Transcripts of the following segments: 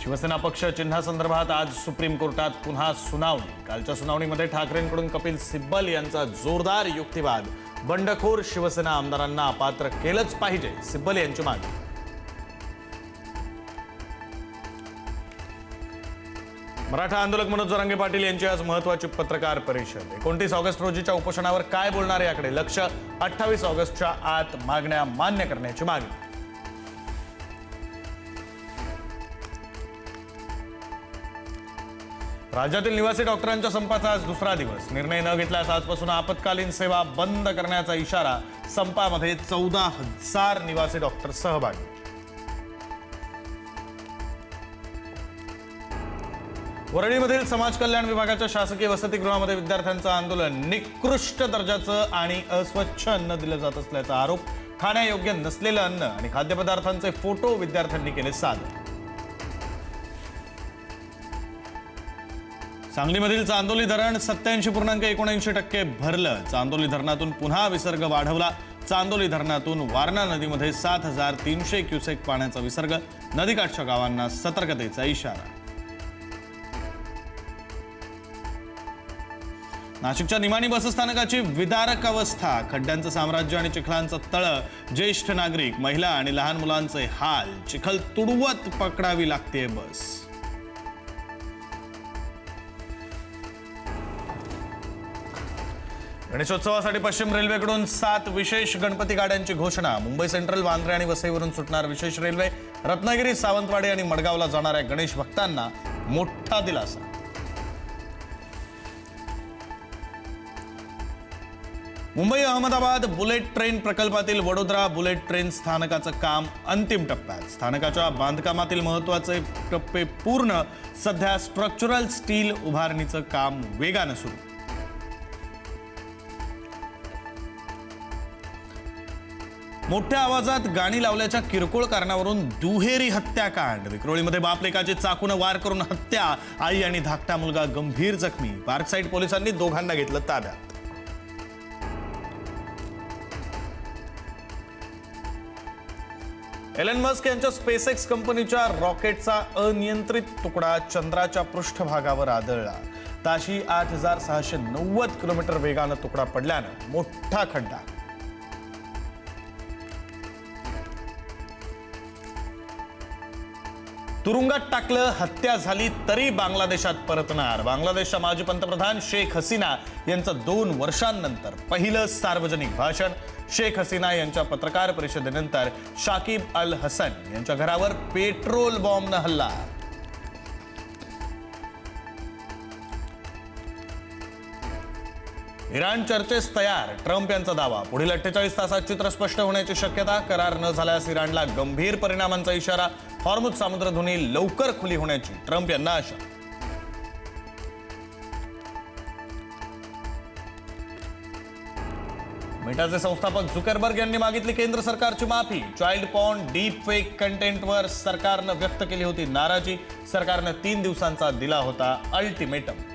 शिवसेना पक्ष चिन्हासंदर्भात आज सुप्रीम कोर्टात पुन्हा सुनावणी। कालच्या सुनावणीमध्ये ठाकरेंकडून कपिल सिब्बल यांचा जोरदार युक्तिवाद। बंडखोर शिवसेना आमदारांना अपात्र केलंच पाहिजे, सिब्बल यांची मागणी। मराठा आंदोलक मनोज जरांगे पाटील यांची आज महत्त्वाची पत्रकार परिषद। 29 ऑगस्ट रोजीच्या उपोषणावर काय बोलणार याकडे लक्ष। 28 ऑगस्टच्या आत मागण्या मान्य करण्याची मागणी। राज्यातील निवासी डॉक्टरांच्या संपाचा आज दुसरा दिवस। निर्णय न घेतल्यास आजपासून आपत्कालीन सेवा बंद करण्याचा इशारा। संपामध्ये 14,000 निवासी डॉक्टर सहभागी। वरळीमधील समाज कल्याण विभागाच्या शासकीय वसतिगृहामध्ये विद्यार्थ्यांचं आंदोलन। निकृष्ट दर्जाचं आणि अस्वच्छ अन्न दिलं जात असल्याचा आरोप। खाण्यायोग्य नसलेलं अन्न आणि खाद्यपदार्थांचे फोटो विद्यार्थ्यांनी केले सादर। सांगलीमधील चांदोली धरण 87.79% भरलं। चांदोली धरणातून पुन्हा विसर्ग वाढवला। चांदोली धरणातून वारणा नदीमध्ये 7,300 क्युसेक पाण्याचा विसर्ग। नदीकाठच्या गावांना सतर्कतेचा इशारा। नाशिकच्या निमाणी बसस्थानकाची विदारक अवस्था। खड्ड्यांचं साम्राज्य आणि चिखलांचं तळं। ज्येष्ठ नागरिक, महिला आणि लहान मुलांचे हाल। चिखल तुडवत पकडावी लागते बस। गणेशोत्सवासाठी पश्चिम रेल्वेकडून 7 विशेष गणपती गाड्यांची घोषणा। मुंबई सेंट्रल, वांद्रे आणि वसईवरून सुटणार विशेष रेल्वे। रत्नागिरी, सावंतवाडी आणि मडगावला जाणाऱ्या गणेश भक्तांना मोठा दिलासा। मुंबई अहमदाबाद बुलेट ट्रेन प्रकल्पातील वडोदरा बुलेट ट्रेन स्थानकाचं काम अंतिम टप्प्यात। स्थानकाच्या बांधकामातील महत्त्वाचे टप्पे पूर्ण। सध्या स्ट्रक्चरल स्टील उभारणीचं काम वेगानं सुरू। मोठ्या आवाजात गाणी लावल्याच्या किरकोळ कारणावरून दुहेरी हत्याकांड। विक्रोळीमध्ये बापलेकाची चाकूने वार करून हत्या। आई आणि धाकटा मुलगा गंभीर जखमी। पार्कसाईड पोलिसांनी दोघांना घेतलं ताब्यात। एलन मस्क यांच्या स्पेसएक्स कंपनीच्या रॉकेटचा अनियंत्रित तुकडा चंद्राच्या पृष्ठभागावर आदळला। ताशी 8,690 किलोमीटर वेगानं तुकडा पडल्यानं मोठा खड्डा। तुरुंगात टाकलं, हत्या झाली तरी बांगलादेशात परतणार। बांगलादेशच्या माजी पंतप्रधान शेख हसीना यांचं 2 वर्षांनंतर पहिलं सार्वजनिक भाषण। शेख हसीना यांच्या पत्रकार परिषदेनंतर शाकिब अल हसन यांच्या घरावर पेट्रोल बॉम्बनं हल्ला। इराण चर्चेस तयार, ट्रम्प यांचा दावा। पुढील 48 तासात चित्र स्पष्ट होण्याची शक्यता। करार न झाल्यास इराणला गंभीर परिणामांचा इशारा। हॉर्मुझ सामुद्रधुनी लवकर खुली होण्याची ट्रम्प यांना आशा। मेटाचे संस्थापक झुकरबर्ग यांनी मागितली केंद्र सरकारची माफी। चाइल्ड पॉर्न, डीप फेक कंटेंटवर सरकारनं व्यक्त केली होती नाराजी। सरकारनं 3 दिवसांचा दिला होता अल्टिमेटम।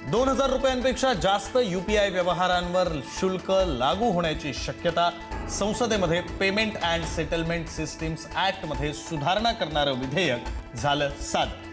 ₹2,000 जास्त UPI व्यवहारांवर शुल्क लागू होण्याची शक्यता। संसदेमध्ये पेमेंट अँड सेटलमेंट सिस्टीम्स ऍक्टमध्ये सुधारणा करणारं विधेयक झालं सादर।